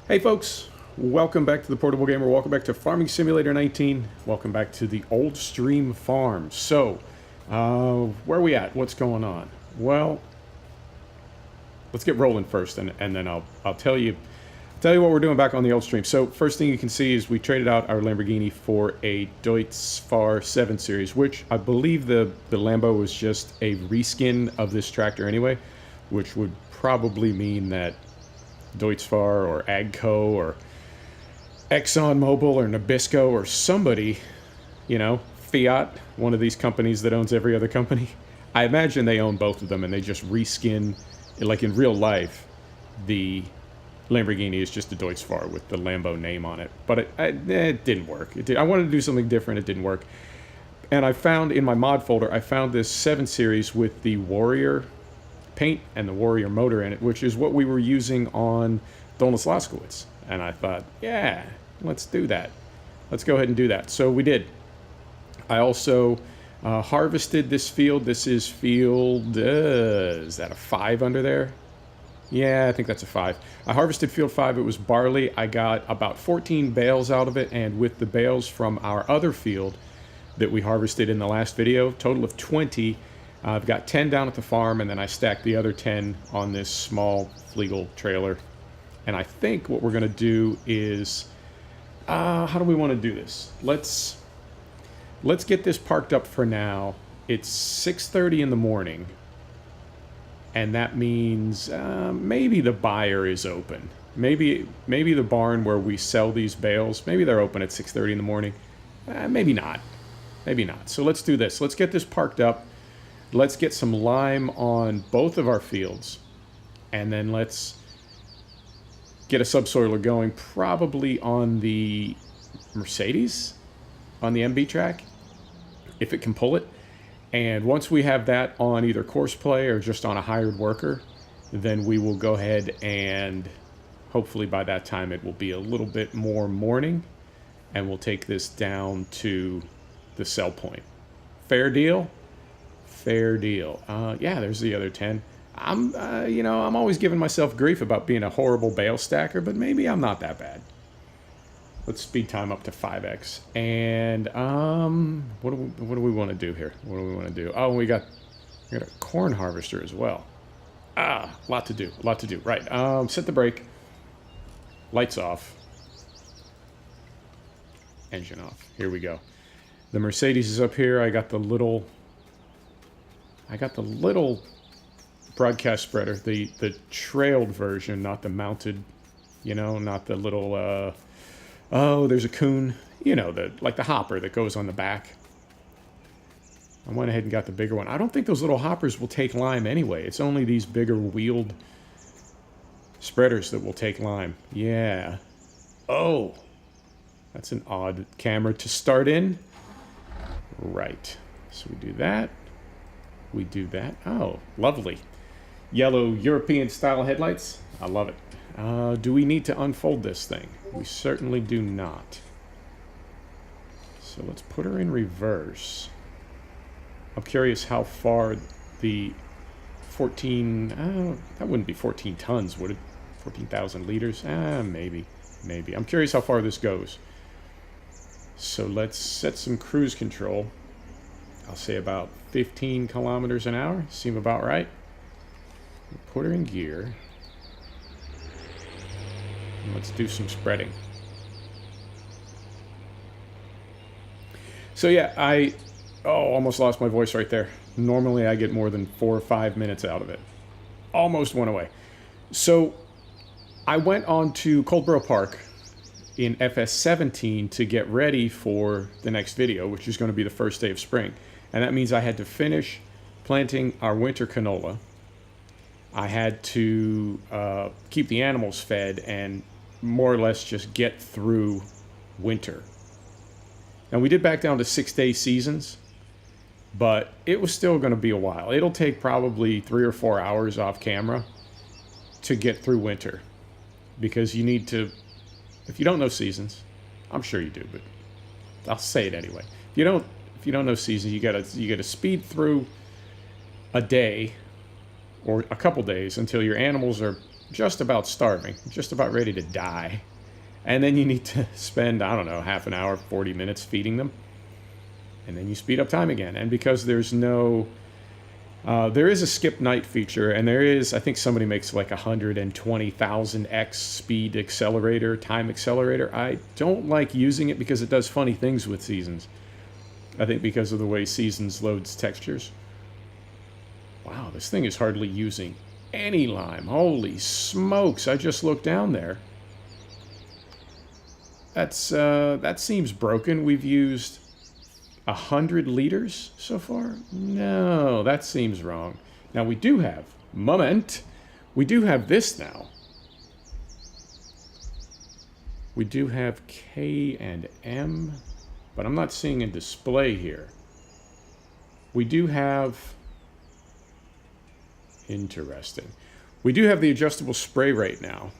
Hey folks, welcome back to the Portable Gamer. Welcome back to Farming Simulator 19. Welcome back to the Old Stream Farm. So, where are we at? What's going on? Well, let's get rolling first, and then I'll tell you what we're doing back on the Old Stream. So, first thing you can see is we traded out our Lamborghini for a Deutz-Fahr 7 Series, which I believe the Lambo was just a reskin of this tractor anyway, which would probably mean that Deutz-Fahr or AGCO or ExxonMobil or Nabisco or somebody, Fiat, one of these companies that owns every other company. I imagine they own both of them and they just reskin, like in real life, the Lamborghini is just a Deutz-Fahr with the Lambo name on it. But it didn't work. I wanted to do something different. It didn't work. And I found in my mod folder, I found this 7 Series with the Warrior paint and the Warrior motor in it, which is what we were using on Donus Laskowitz. And I thought, yeah, let's do that. Let's go ahead and do that. So we did. I also harvested this field. This is field, is that a 5 under there? Yeah, I think that's a 5. I harvested field 5. It was barley. I got about 14 bales out of it, and with the bales from our other field that we harvested in the last video, total of 20. I've got 10 down at the farm, and then I stacked the other 10 on this small Flegel trailer. And I think what we're going to do is, how do we want to do this? Let's get this parked up for now. It's 6:30 in the morning, and that means maybe the buyer is open. Maybe the barn where we sell these bales, maybe they're open at 6:30 in the morning. Maybe not. Maybe not. So let's do this. Let's get this parked up. Let's get some lime on both of our fields, and then let's get a subsoiler going, probably on the Mercedes, on the MB track, if it can pull it. And once we have that on either Courseplay or just on a hired worker, then we will go ahead and hopefully by that time it will be a little bit more morning, and we'll take this down to the sell point. Fair deal? Fair deal. Yeah, there's the other 10. I'm always giving myself grief about being a horrible bale stacker, but maybe I'm not that bad. Let's speed time up to 5x. And what do we want to do here? What do we want to do? Oh, we got a corn harvester as well. Lot to do. Right. Set the brake. Lights off. Engine off. Here we go. The Mercedes is up here. I got the little broadcast spreader, the trailed version, not the mounted, not the little, oh, there's a coon, like the hopper that goes on the back. I went ahead and got the bigger one. I don't think those little hoppers will take lime anyway. It's only these bigger wheeled spreaders that will take lime. Yeah. Oh, that's an odd camera to start in. Right. So we do that. We do that. Oh, lovely. Yellow European style headlights. I love it. Do we need to unfold this thing? We certainly do not. So let's put her in reverse. I'm curious how far the 14... that wouldn't be 14 tons, would it? 14,000 liters? Maybe. I'm curious how far this goes. So let's set some cruise control. I'll say about 15 kilometers an hour. Seem about right. Put her in gear. And let's do some spreading. So yeah, I almost lost my voice right there. Normally I get more than 4 or 5 minutes out of it. Almost went away. So I went on to Coldborough Park in FS19 to get ready for the next video, which is going to be the first day of spring. And that means I had to finish planting our winter canola. I had to keep the animals fed and more or less just get through winter. And we did back down to 6-day seasons, but it was still going to be a while. It'll take probably 3 or 4 hours off camera to get through winter, because you need to, if you don't know seasons, I'm sure you do, but I'll say it anyway. If you don't know seasons, you gotta speed through a day or a couple days until your animals are just about starving, just about ready to die. And then you need to spend, I don't know, half an hour, 40 minutes feeding them. And then you speed up time again. And because there's no... there is a skip night feature, and there is, I think somebody makes like 120,000x speed accelerator, time accelerator. I don't like using it because it does funny things with Seasons. I think because of the way Seasons loads textures. Wow, this thing is hardly using any lime. Holy smokes, I just looked down there. That seems broken. We've used 100 liters so far? No, that seems wrong. Now we do have, we do have this now. We do have K and M, but I'm not seeing a display here. We do have, interesting. We do have the adjustable spray rate now.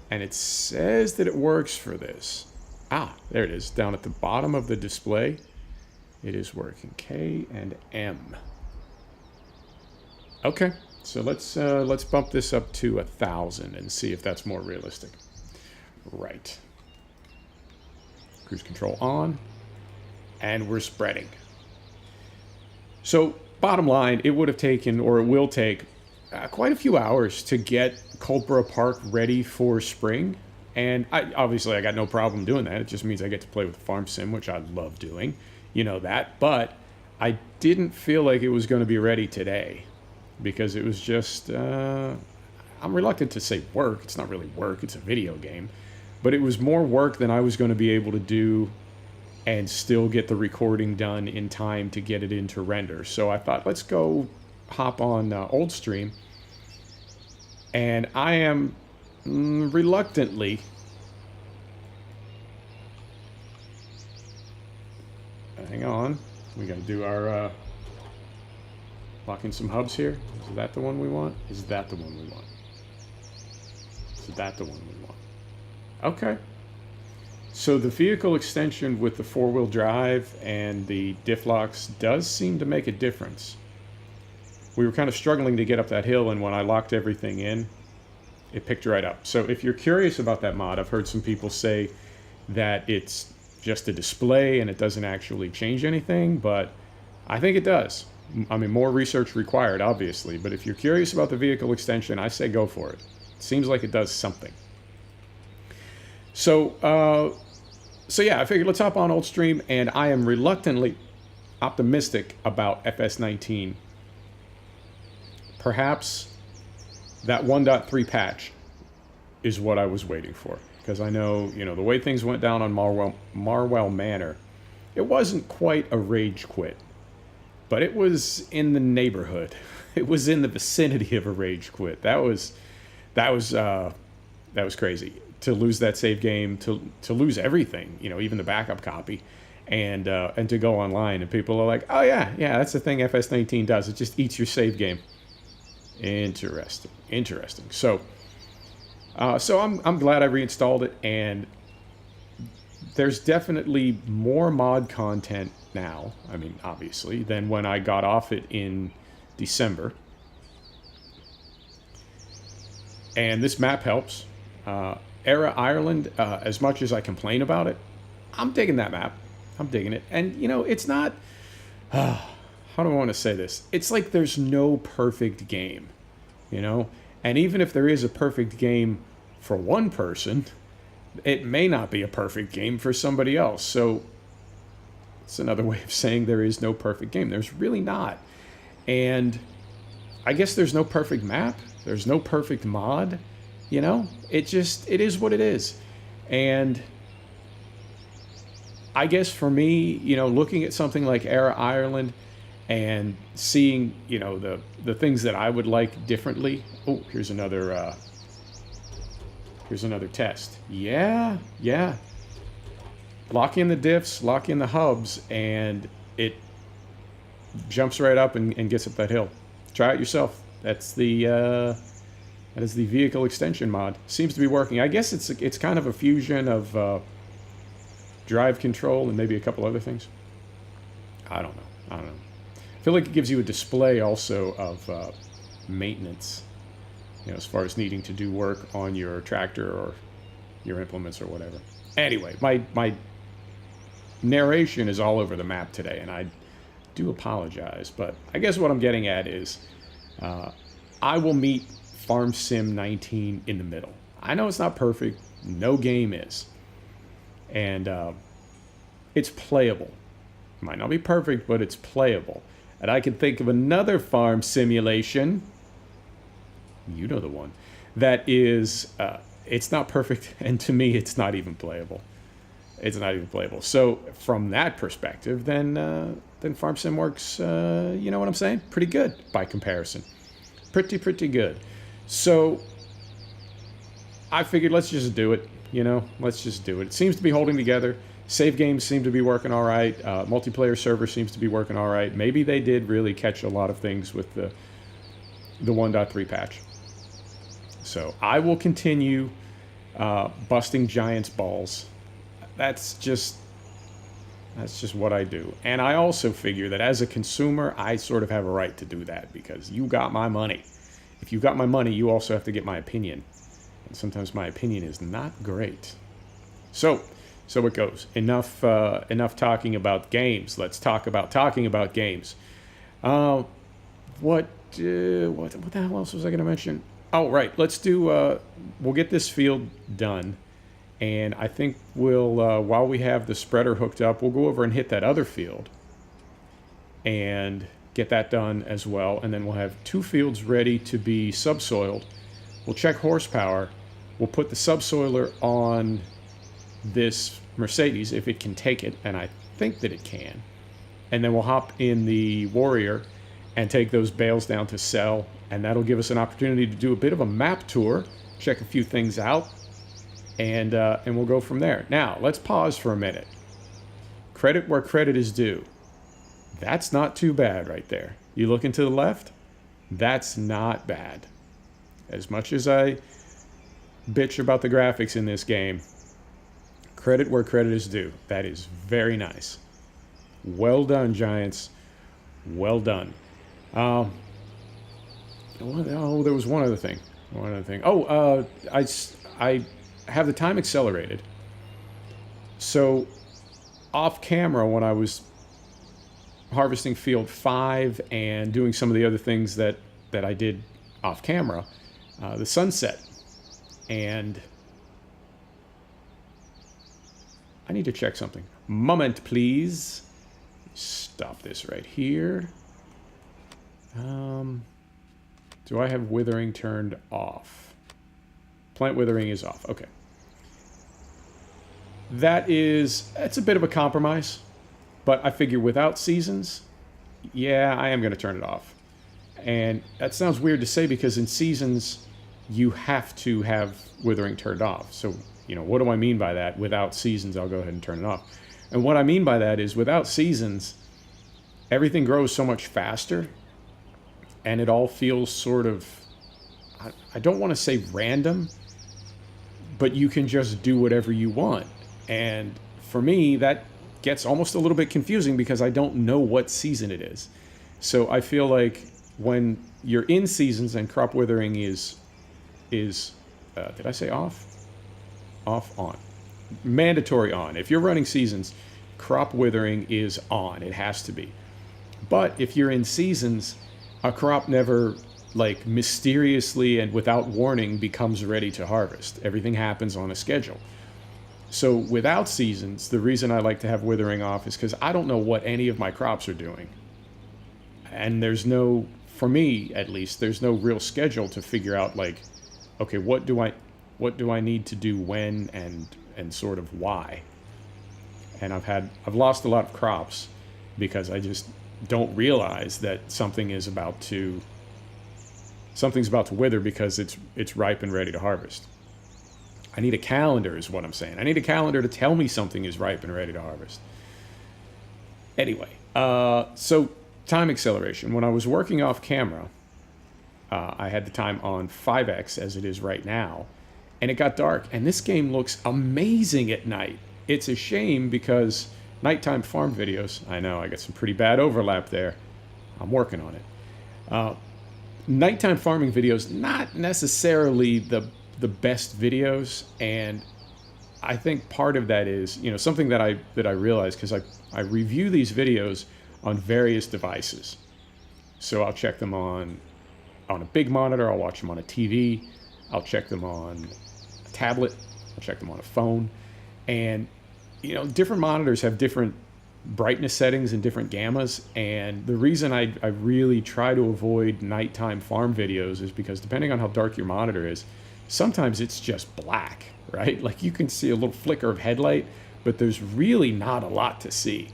And it says that it works for this. Ah, there it is, down at the bottom of the display. It is working. K and M. Okay, so let's bump this up to 1,000 and see if that's more realistic. Right. Cruise control on, and we're spreading. So, bottom line, it would have taken, or it will take, quite a few hours to get Coldborough Park ready for spring. And obviously I got no problem doing that. It just means I get to play with Farm Sim, which I love doing. You know that. But I didn't feel like it was going to be ready today. Because it was just... I'm reluctant to say work. It's not really work. It's a video game. But it was more work than I was going to be able to do and still get the recording done in time to get it into render. So I thought, let's go hop on Old Stream. And I am reluctantly... Hang on. We got to do our... lock in some hubs here. Is that the one we want? Is that the one we want? Is that the one we want? Okay. So the vehicle extension with the four-wheel drive and the diff locks does seem to make a difference. We were kind of struggling to get up that hill, and when I locked everything in, it picked right up. So if you're curious about that mod, I've heard some people say that it's just a display and it doesn't actually change anything, but I think it does. I mean, more research required, obviously, but if you're curious about the vehicle extension, I say go for it. It seems like it does something. So yeah, I figured let's hop on Old Stream, and I am reluctantly optimistic about FS19. Perhaps that 1.3 patch is what I was waiting for, because I know, you know, the way things went down on Marwell Manor, it wasn't quite a rage quit, but it was in the neighborhood. It was in the vicinity of a rage quit. That was crazy. To lose that save game, to lose everything, you know, even the backup copy, and to go online, and people are like, oh yeah, that's the thing FS19 does. It just eats your save game. Interesting. So I'm glad I reinstalled it, and there's definitely more mod content now. I mean, obviously, than when I got off it in December. And this map helps. Era Ireland, as much as I complain about it, I'm digging that map. I'm digging it. And, you know, it's not... how do I want to say this? It's like there's no perfect game, you know? And even if there is a perfect game for one person, it may not be a perfect game for somebody else. So it's another way of saying there is no perfect game. There's really not. And I guess there's no perfect map. There's no perfect mod. You know, it is what it is. And I guess for me, you know, looking at something like Era Ireland and seeing, you know, the things that I would like differently. Oh, here's another test. Yeah. Lock in the diffs, lock in the hubs, and it jumps right up and gets up that hill. Try it yourself. That is the vehicle extension mod. Seems to be working. I guess it's kind of a fusion of drive control and maybe a couple other things. I don't know. I feel like it gives you a display also of maintenance. you know, as far as needing to do work on your tractor or your implements or whatever. Anyway, my narration is all over the map today, and I do apologize, but I guess what I'm getting at is I will meet Farm Sim 19 in the middle. I know it's not perfect. No game is. And it's playable. Might not be perfect, but it's playable. And I can think of another farm simulation, you know the one, that is, it's not perfect, and to me, it's not even playable. It's not even playable. So from that perspective, then Farm Sim works, you know what I'm saying? Pretty good by comparison. Pretty good. So I figured let's just do it, you know? Let's just do it. It seems to be holding together. Save games seem to be working all right. Multiplayer server seems to be working all right. Maybe they did really catch a lot of things with the 1.3 patch. So I will continue busting Giants' balls. That's just what I do. And I also figure that as a consumer, I sort of have a right to do that because you got my money. If you got my money, you also have to get my opinion. And sometimes my opinion is not great. So it goes. Enough talking about games. Let's talk about talking about games. What the hell else was I going to mention? Oh, right. Let's do. We'll get this field done, and I think we'll while we have the spreader hooked up, we'll go over and hit that other field, and get that done as well. And then we'll have 2 fields ready to be subsoiled. We'll check horsepower. We'll put the subsoiler on this Mercedes if it can take it, and I think that it can. And then we'll hop in the Warrior and take those bales down to sell, and that'll give us an opportunity to do a bit of a map tour, check a few things out, and we'll go from there. Now, let's pause for a minute. Credit where credit is due. That's not too bad right there. You looking to the left? That's not bad. As much as I bitch about the graphics in this game, credit where credit is due. That is very nice. Well done, Giants. Well done. Oh, there was one other thing. Oh, I have the time accelerated. So, off camera, when I was harvesting field 5 and doing some of the other things that I did off camera, the sun set. And I need to check something. Moment, please. Stop this right here. Do I have withering turned off? Plant withering is off. Okay. It's a bit of a compromise, but I figure without seasons, yeah, I am going to turn it off. And that sounds weird to say because in seasons, you have to have withering turned off. So, you know, what do I mean by that? Without seasons, I'll go ahead and turn it off. And what I mean by that is without seasons, everything grows so much faster, and it all feels sort of, I don't want to say random, but you can just do whatever you want. And for me, that gets almost a little bit confusing because I don't know what season it is. So I feel like when you're in seasons and crop withering is did I say off? Off, on. Mandatory on. If you're running seasons, crop withering is on. It has to be. But if you're in seasons, a crop never, like, mysteriously and without warning becomes ready to harvest. Everything happens on a schedule. So without seasons, the reason I like to have withering off is because I don't know what any of my crops are doing. And there's no, for me at least, there's no real schedule to figure out, like, okay, what do I need to do when and sort of why. And I've lost a lot of crops because I just don't realize that something's about to wither because it's ripe and ready to harvest. I need a calendar is what I'm saying. I need a calendar to tell me something is ripe and ready to harvest. Anyway, so time acceleration. When I was working off camera, I had the time on 5x as it is right now, and it got dark. And this game looks amazing at night. It's a shame because nighttime farm videos, I know I got some pretty bad overlap there. I'm working on it. Nighttime farming videos, not necessarily the best videos, and I think part of that is, you know, something that I realized, because I review these videos on various devices. So I'll check them on a big monitor, I'll watch them on a TV, I'll check them on a tablet, I'll check them on a phone, and you know, different monitors have different brightness settings and different gammas, and the reason I really try to avoid nighttime farm videos is because depending on how dark your monitor is, sometimes it's just black, right? Like you can see a little flicker of headlight, but there's really not a lot to see.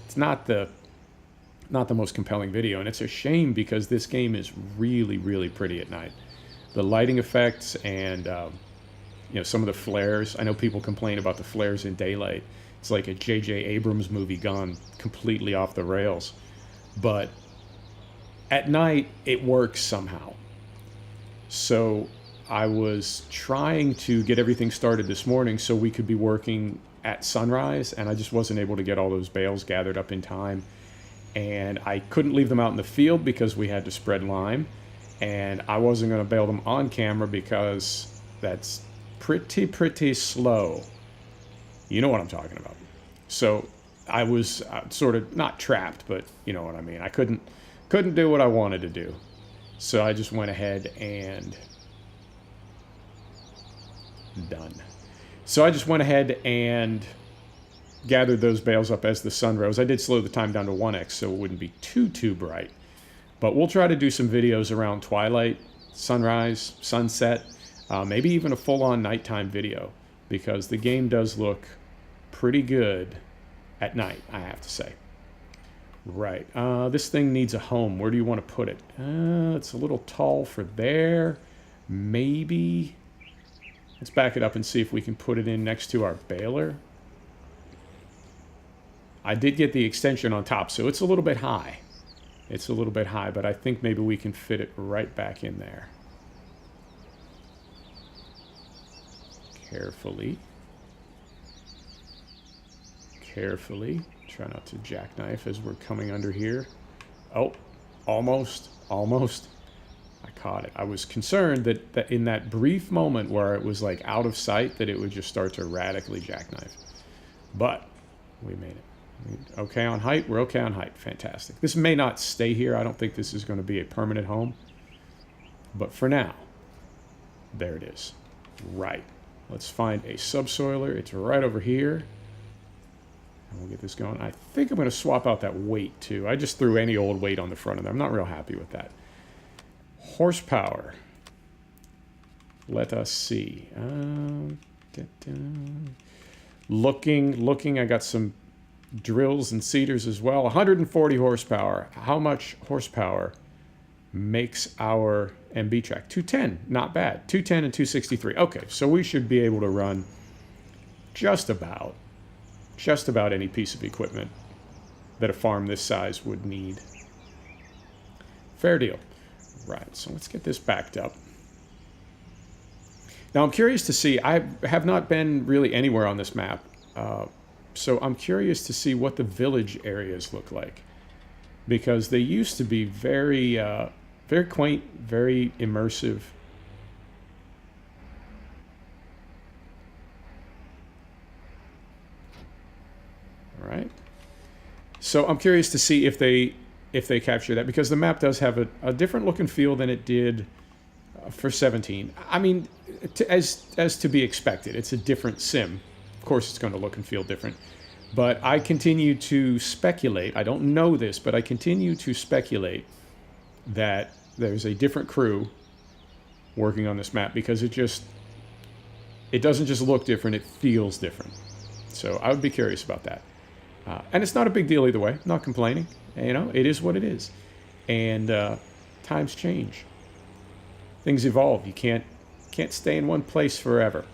It's not the most compelling video, and it's a shame because this game is really, really pretty at night. The lighting effects and you know, some of the flares. I know people complain about the flares in daylight. It's like a J.J. Abrams movie gone completely off the rails. But at night, it works somehow. So I was trying to get everything started this morning so we could be working at sunrise, and I just wasn't able to get all those bales gathered up in time. And I couldn't leave them out in the field because we had to spread lime. And I wasn't going to bale them on camera because that's pretty slow. You know what I'm talking about. So I was sort of not trapped, but you know what I mean. I couldn't do what I wanted to do. So I just went ahead and done. So I just went ahead and gathered those bales up as the sun rose. I did slow the time down to 1x so it wouldn't be too bright. But we'll try to do some videos around twilight, sunrise, sunset, maybe even a full-on nighttime video, because the game does look pretty good at night, I have to say. Right, this thing needs a home. Where do you want to put it? It's a little tall for there. Maybe. Let's back it up and see if we can put it in next to our baler. I did get the extension on top, so it's a little bit high. It's a little bit high, but I think maybe we can fit it right back in there. Carefully. Carefully. Try not to jackknife as we're coming under here. Oh, almost. I caught it. I was concerned that in that brief moment where it was like out of sight that it would just start to radically jackknife. But we made it. Okay on height? We're okay on height. Fantastic. This may not stay here. I don't think this is going to be a permanent home. But for now, there it is. Right. Let's find a subsoiler. It's right over here. And we'll get this going. I think I'm going to swap out that weight too. I just threw any old weight on the front of there. I'm not real happy with that. Horsepower. Let us see. Looking. I got some drills and seeders as well. 140 horsepower. How much horsepower makes our MB track? 210. Not bad. 210 and 263. Okay, so we should be able to run just about any piece of equipment that a farm this size would need. Fair deal. Right, so let's get this backed up. Now I'm curious to see, I have not been really anywhere on this map, so I'm curious to see what the village areas look like, because they used to be very, very quaint, very immersive. All right. So I'm curious to see if they capture that, because the map does have a different look and feel than it did for 17. I mean, as to be expected, it's a different sim. Of course, it's going to look and feel different. But I continue to speculate. I don't know this, but I continue to speculate that there's a different crew working on this map, because it doesn't just look different, it feels different. So I would be curious about that. And it's not a big deal either way. I'm not complaining. You know, it is what it is. And times change. Things evolve. You can't stay in one place forever.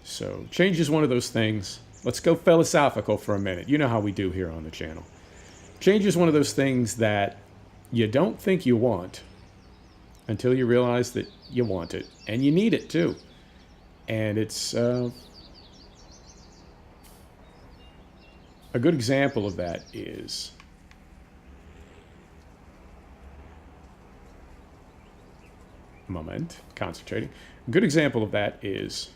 So change is one of those things. Let's go philosophical for a minute. You know how we do here on the channel. Change is one of those things that you don't think you want until you realize that you want it. And you need it too. And it's a good example of that is moment, concentrating. A good example of that is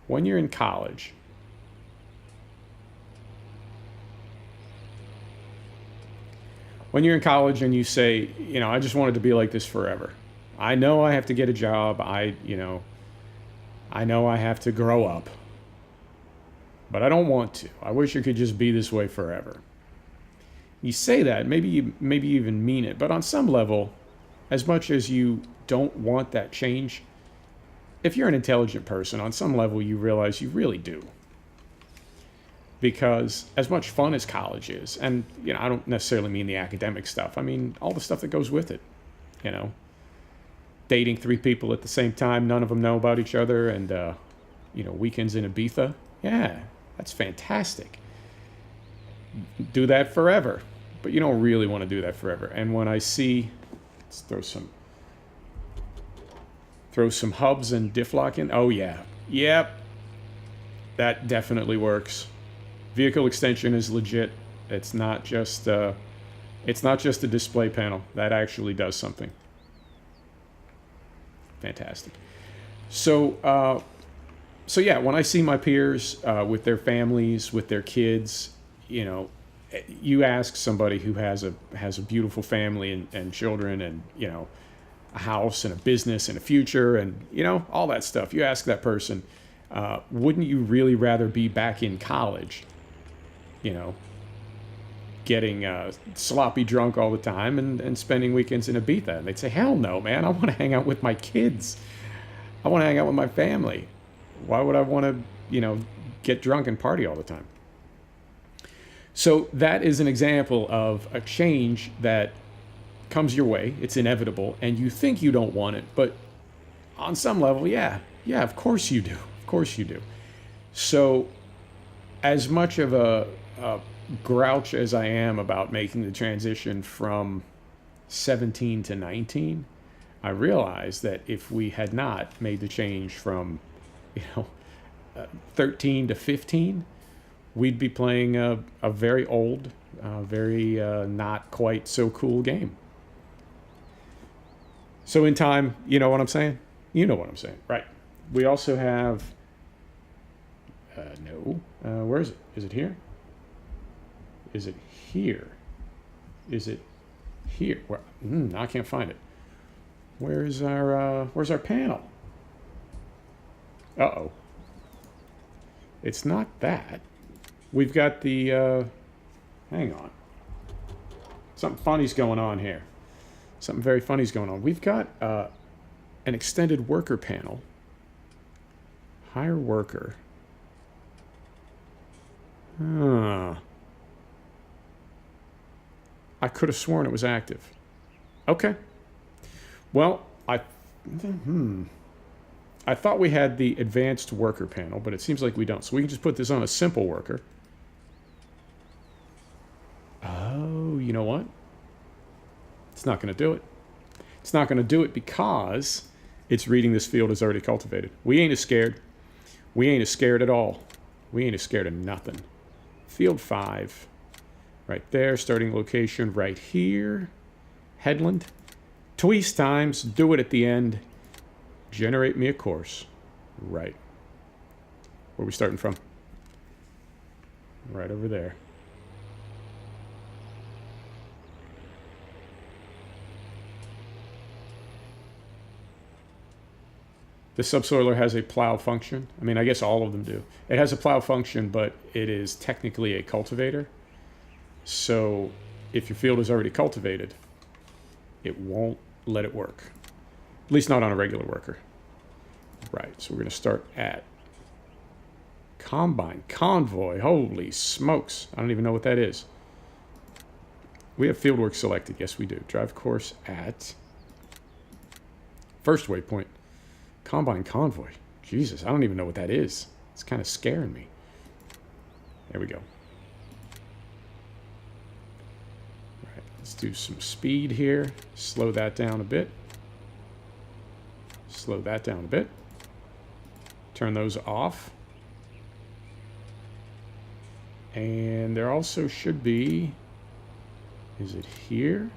when you're in college. When you're in college and you say, you know, I just wanted to be like this forever. I know I have to get a job. I know I have to grow up. But I don't want to. I wish it could just be this way forever. You say that, maybe you even mean it, but on some level, as much as you don't want that change, if you're an intelligent person, on some level you realize you really do. Because as much fun as college is, and you know, I don't necessarily mean the academic stuff, I mean all the stuff that goes with it, you know, dating 3 people at the same time, none of them know about each other, and you know, weekends in Ibiza, yeah, that's fantastic. Do that forever, but you don't really want to do that forever. And when I see, let's throw some hubs and diff lock in. Oh yeah, yep, that definitely works. Vehicle extension is legit. It's not just a display panel. That actually does something. Fantastic. So yeah, when I see my peers with their families, with their kids, you know, you ask somebody who has a beautiful family and children and, you know, a house and a business and a future and, you know, all that stuff. You ask that person, wouldn't you really rather be back in college? You know, getting sloppy drunk all the time and spending weekends in Ibiza. And they'd say, hell no, man. I want to hang out with my kids. I want to hang out with my family. Why would I want to, you know, get drunk and party all the time? So that is an example of a change that comes your way. It's inevitable. And you think you don't want it. But on some level, yeah, of course you do. Of course you do. So as much of a grouch as I am about making the transition from 17 to 19, I realized that if we had not made the change from, you know, 13 to 15, we'd be playing a very old, very not quite so cool game. So in time, you know what I'm saying? You know what I'm saying, right? We also have, where is it? Is it here? Is it here? Is it here? Where? I can't find it. Where's our panel? Uh-oh. It's not that. We've got the, hang on. Something funny's going on here. Something very funny's going on. We've got an extended worker panel. Hire worker. I could have sworn it was active. Okay. Well, I thought we had the advanced worker panel, but it seems like we don't. So we can just put this on a simple worker. Oh, you know what? It's not going to do it. It's not going to do it because it's reading this field as already cultivated. We ain't as scared. We ain't as scared at all. We ain't as scared of nothing. Field 5. Right there. Starting location right here. Headland. Twice times. Do it at the end. Generate me a course. Right. Where are we starting from? Right over there. The subsoiler has a plow function. I mean, I guess all of them do. It has a plow function, but it is technically a cultivator. So if your field is already cultivated, it won't let it work. At least not on a regular worker. Right, so we're going to start at Combine Convoy. Holy smokes. I don't even know what that is. We have fieldwork selected. Yes, we do. Drive course at first waypoint. Combine Convoy. Jesus, I don't even know what that is. It's kind of scaring me. There we go. All right, let's do some speed here. Slow that down a bit. Slow that down a bit. Turn those off. And there also should be, is it here?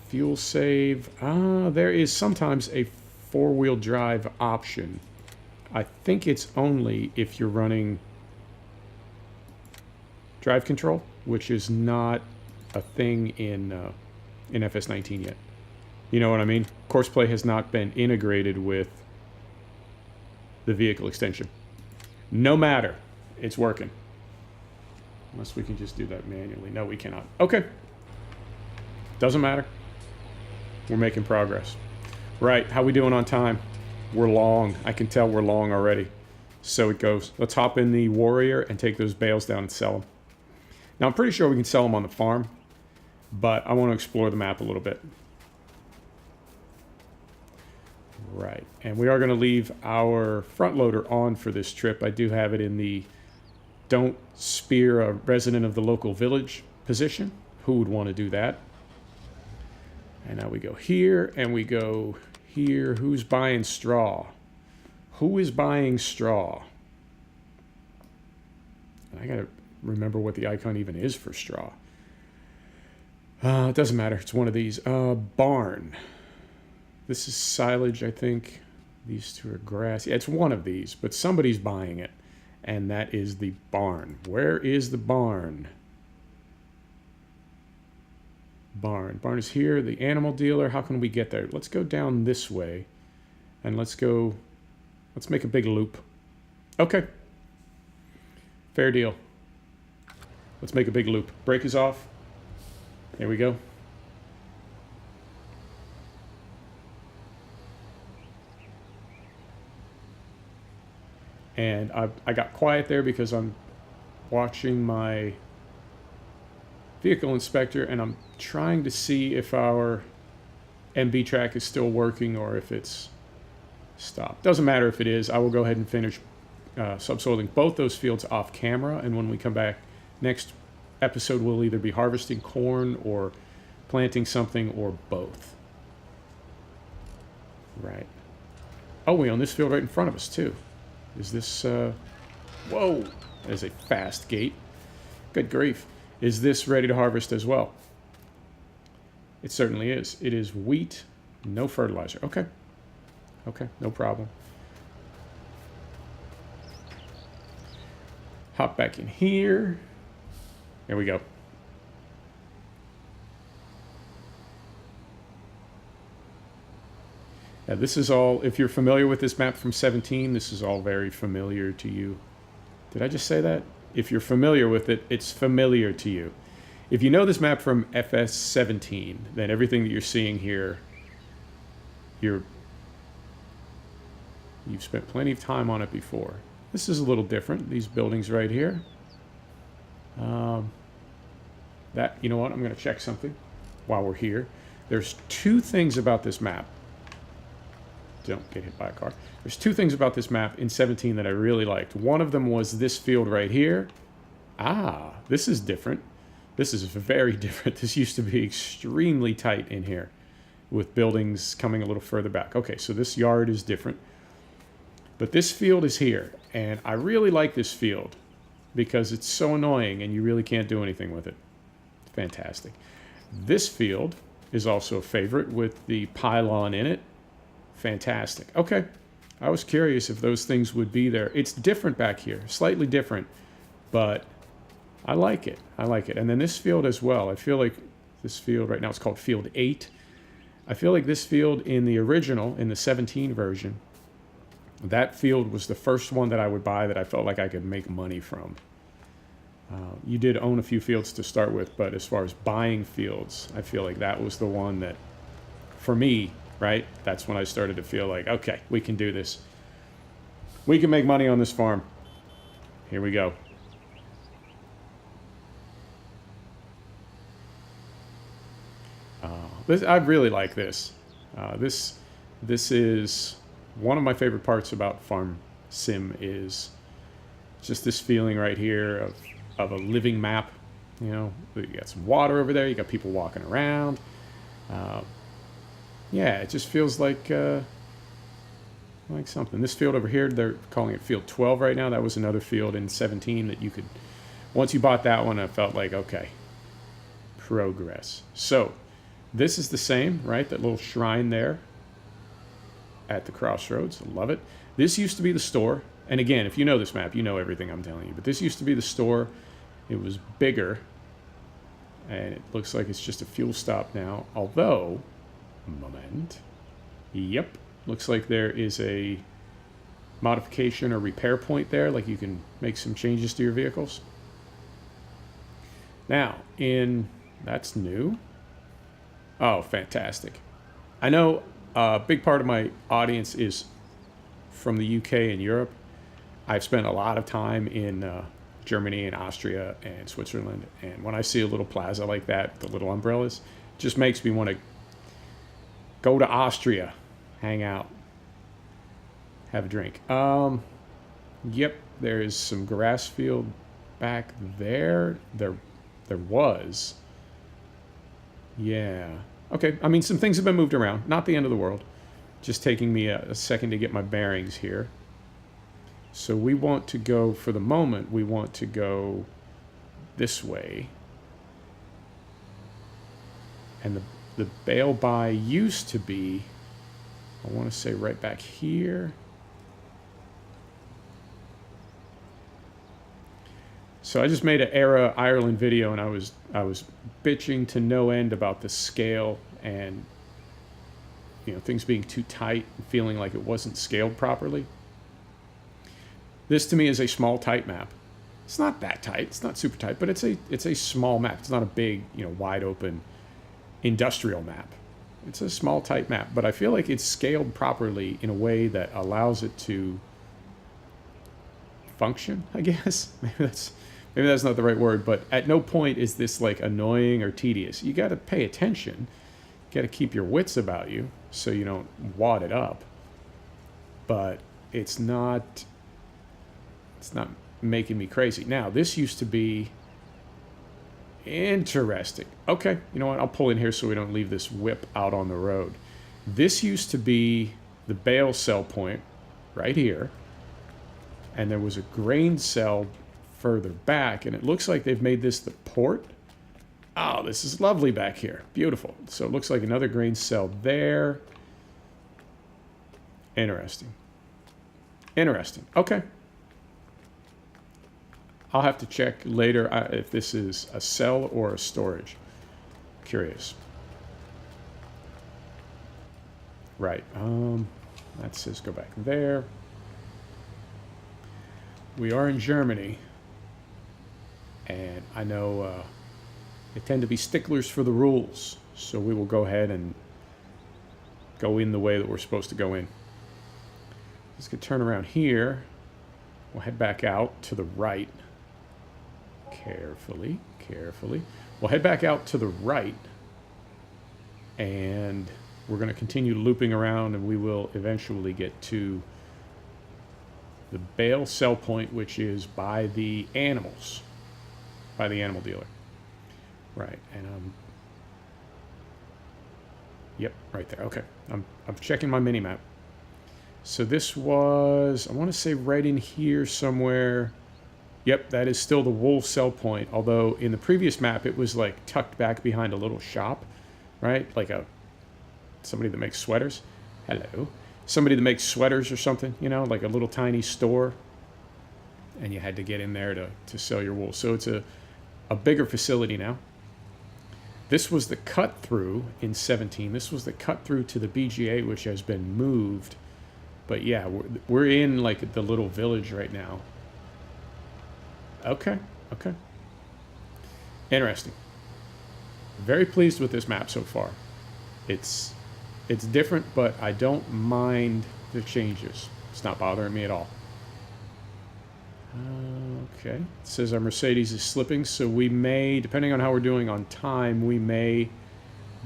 Fuel save. There is sometimes a four-wheel drive option. I think it's only if you're running drive control, which is not a thing in FS19 yet. You know what I mean? Courseplay has not been integrated with the vehicle extension. No matter, it's working. Unless we can just do that manually. No, we cannot. Okay. Doesn't matter. We're making progress. Right, how we doing on time? We're long. I can tell we're long already. So it goes. Let's hop in the Warrior and take those bales down and sell them. Now, I'm pretty sure we can sell them on the farm, but I want to explore the map a little bit. Right, and we are going to leave our front loader on for this trip. I do have it in the don't spear a resident of the local village position. Who would want to do that? And now we go here, and we go here. Who's buying straw? Who is buying straw? I gotta remember what the icon even is for straw. It doesn't matter. It's one of these. Barn. This is silage, I think. These two are grass. Yeah, it's one of these, but somebody's buying it. And that is the barn. Where is the barn? Barn. Barn is here. The animal dealer. How can we get there? Let's go down this way. And let's go. Let's make a big loop. Okay. Fair deal. Let's make a big loop. Brake is off. There we go. And I got quiet there because I'm watching my vehicle inspector, and I'm trying to see if our MB track is still working or if it's stopped. Doesn't matter if it is. I will go ahead and finish subsoiling both those fields off camera, and when we come back next episode, we'll either be harvesting corn or planting something or both. Right. Oh, we own this field right in front of us too. Is this, whoa, that is a fast gate. Good grief. Is this ready to harvest as well? It certainly is. It is wheat, no fertilizer. Okay. Okay, no problem. Hop back in here. There we go. Now this is all, if you're familiar with this map from 17, this is all very familiar to you. Did I just say that? If you're familiar with it, it's familiar to you. If you know this map from FS17, then everything that you're seeing here, you've spent plenty of time on it before. This is a little different, these buildings right here. You know what, I'm gonna check something while we're here. There's two things about this map. Don't get hit by a car. There's two things about this map in 17 that I really liked. One of them was this field right here. Ah, this is different. This is very different. This used to be extremely tight in here with buildings coming a little further back. Okay, so this yard is different. But this field is here, and I really like this field because it's so annoying and you really can't do anything with it. Fantastic. This field is also a favorite with the pylon in it. Fantastic. Okay. I was curious if those things would be there. It's different back here, slightly different, but I like it. I like it. And then this field as well. I feel like this field right now, it's called Field 8. I feel like this field in the original, in the 17 version, that field was the first one that I would buy that I felt like I could make money from. You did own a few fields to start with, but as far as buying fields, I feel like that was the one that, for me, right? That's when I started to feel like, okay, we can do this. We can make money on this farm. Here we go. I really like this. This is one of my favorite parts about Farm Sim is just this feeling right here of a living map. You know, you got some water over there. You got people walking around. Yeah, it just feels like something. This field over here, they're calling it Field 12 right now. That was another field in 17 that you could, once you bought that one, I felt like, okay, progress. So, This is the same, right? That little shrine there at the crossroads. I love it. This used to be the store. And again, if you know this map, you know everything I'm telling you. But this used to be the store. It was bigger. And it looks like it's just a fuel stop now. Although, moment. Yep. Looks like there is a modification or repair point there. Like you can make some changes to your vehicles. Now, that's new. Oh, fantastic. I know a big part of my audience is from the UK and Europe. I've spent a lot of time in Germany and Austria and Switzerland. And when I see a little plaza like that, the little umbrellas, it just makes me want to go to Austria, hang out, have a drink. Yep, there is some grass field back there. There was. Yeah. Okay, I mean, some things have been moved around. Not the end of the world. Just taking me a second to get my bearings here. So we want to go, for the moment, we want to go this way. And the bail buy used to be, I want to say right back here. So I just made an Era Ireland video, and I was bitching to no end about the scale and things being too tight and feeling like it wasn't scaled properly. This to me is a small, tight map. It's not that tight. It's not super tight, but it's a small map. It's not a big, wide open industrial map. It's a small, tight map, but I feel like it's scaled properly in a way that allows it to function, I guess. Maybe that's not the right word, but at no point is this like annoying or tedious. You got to pay attention. You got to keep your wits about you so you don't wad it up. But it's not making me crazy. Now, this used to be interesting. Okay, you know what? I'll pull in here so we don't leave this whip out on the road. This used to be the bale sell point right here. And there was a grain cell further back, and it looks like they've made this the port. Oh, this is lovely back here. Beautiful. So it looks like another grain cell there. Interesting. Interesting. Okay. I'll have to check later if this is a cell or a storage. Curious. Right. That says go back there. We are in Germany. And I know they tend to be sticklers for the rules. So we will go ahead and go in the way that we're supposed to go in. Let's get turn around here. We'll head back out to the right. Carefully, carefully. We'll head back out to the right. And we're going to continue looping around, and we will eventually get to the bale sell point, which is by the animals. By the animal dealer. Right, and yep, right there. Okay, I'm checking my mini map. So this was, I want to say right in here somewhere. Yep, that is still the wool sell point. Although in the previous map it was like tucked back behind a little shop, right? Like somebody that makes sweaters. Hello, somebody that makes sweaters or something. Like a little tiny store. And you had to get in there to sell your wool. So it's a bigger facility now. This was the cut through in 17. This was the cut through to the BGA, which has been moved. But yeah, we're in like the little village right now. Okay, okay. Interesting. Very pleased with this map so far. It's different, but I don't mind the changes. It's not bothering me at all. Okay, it says our Mercedes is slipping, so we may, depending on how we're doing on time, we may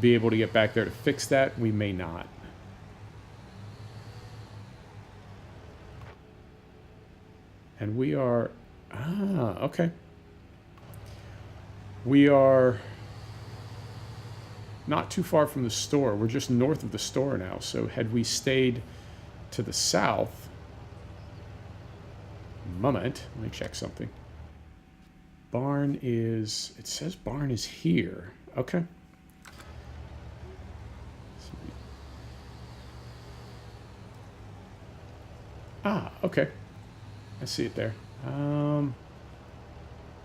be able to get back there to fix that. We may not. And we are, okay. We are not too far from the store. We're just north of the store now, so had we stayed to the south, moment, let me check something. Barn is, it says barn is here. Okay. Ah, okay. I see it there.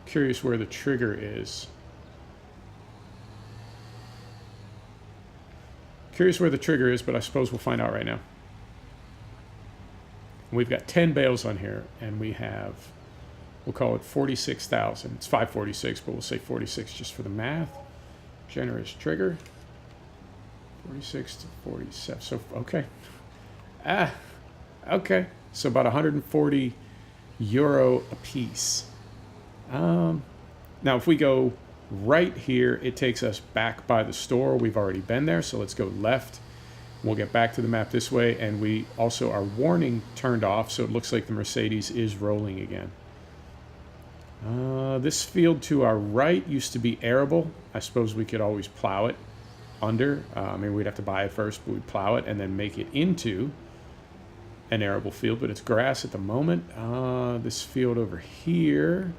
Curious where the trigger is. Curious where the trigger is, but I suppose we'll find out right now. We've got 10 bales on here, and we have, we'll call it 46,000. It's 546, but we'll say 46 just for the math. Generous trigger. 46 to 47. So, okay. Okay. So about 140 euro a piece. Now, if we go right here, it takes us back by the store. We've already been there, so let's go left. We'll get back to the map this way, and we also, our warning turned off, so it looks like the Mercedes is rolling again. This field to our right used to be arable. I suppose we could always plow it under. I mean, we'd have to buy it first, but we'd plow it and then make it into an arable field, but it's grass at the moment. This field over here,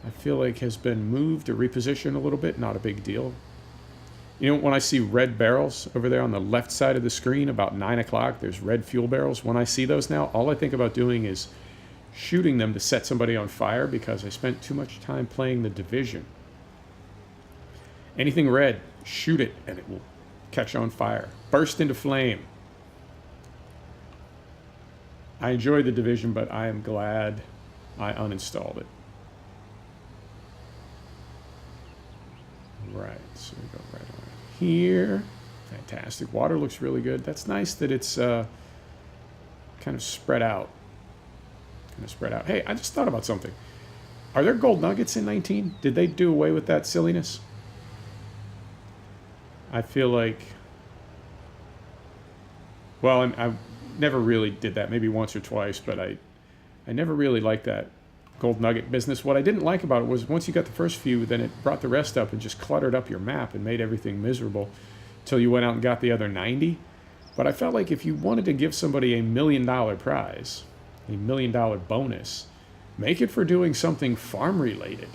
I feel like has been moved or repositioned a little bit. Not a big deal. You know, when I see red barrels over there on the left side of the screen about 9 o'clock, there's red fuel barrels. When I see those now, all I think about doing is shooting them to set somebody on fire because I spent too much time playing The Division. Anything red, shoot it and it will catch on fire. Burst into flame. I enjoyed The Division, but I am glad I uninstalled it. Right, so we go right on here. Fantastic. Water looks really good. That's nice that it's kind of spread out. Hey, I just thought about something. Are there gold nuggets in 19? Did they do away with that silliness? I feel like... Well, I never really did that. Maybe once or twice, but I never really liked that gold nugget business. What I didn't like about it was once you got the first few, then it brought the rest up and just cluttered up your map and made everything miserable until you went out and got the other 90. But I felt like if you wanted to give somebody $1 million prize, $1 million bonus, make it for doing something farm related,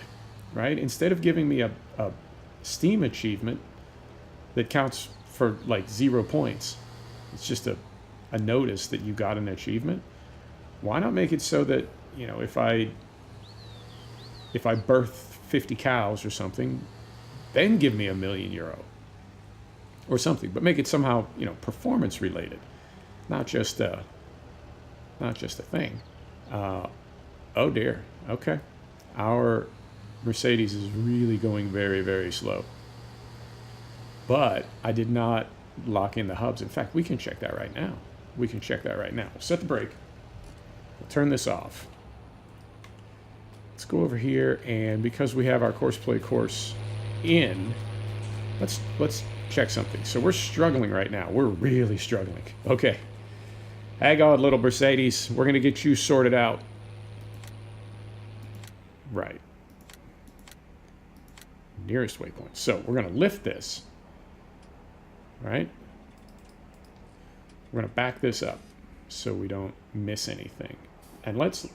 right? Instead of giving me a Steam achievement that counts for like 0 points, it's just a notice that you got an achievement. Why not make it so that, you know, if I birth 50 cows or something, then give me €1 million or something, but make it somehow, you know, performance related, not just a thing. Oh dear. Okay. Our Mercedes is really going very, very slow, but I did not lock in the hubs. In fact, we can check that right now. We'll set the brake. We'll turn this off. Let's go over here, and because we have our course play course in, let's check something. So we're struggling right now. We're really struggling. Okay. Hang on, little Mercedes. We're going to get you sorted out. Right. Nearest waypoint. So we're going to lift this. Right? We're going to back this up so we don't miss anything. And let's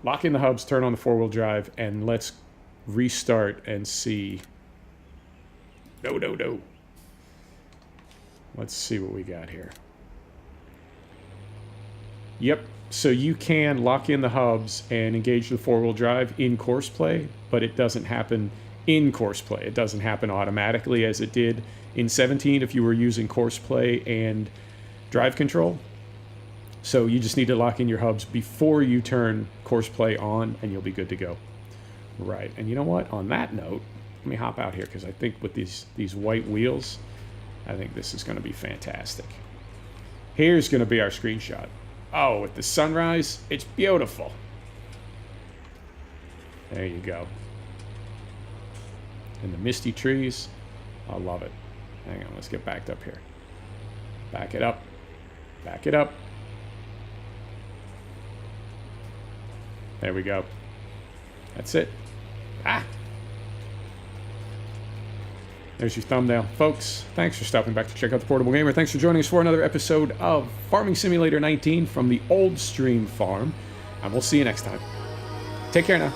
lock in the hubs, turn on the four-wheel drive, and let's restart and see. No. Let's see what we got here. Yep, so you can lock in the hubs and engage the four-wheel drive in course play, but it doesn't happen in course play. It doesn't happen automatically as it did in 17 if you were using course play and drive control. So you just need to lock in your hubs before you turn course play on, and you'll be good to go. Right, and you know what? On that note, let me hop out here because I think with these white wheels, I think this is going to be fantastic. Here's going to be our screenshot. Oh, with the sunrise, it's beautiful. There you go. And the misty trees, I love it. Hang on, let's get backed up here. Back it up. Back it up. There we go. That's it. Ah! There's your thumbnail. Folks, thanks for stopping back to check out The Portable Gamer. Thanks for joining us for another episode of Farming Simulator 19 from the Old Stream Farm. And we'll see you next time. Take care now.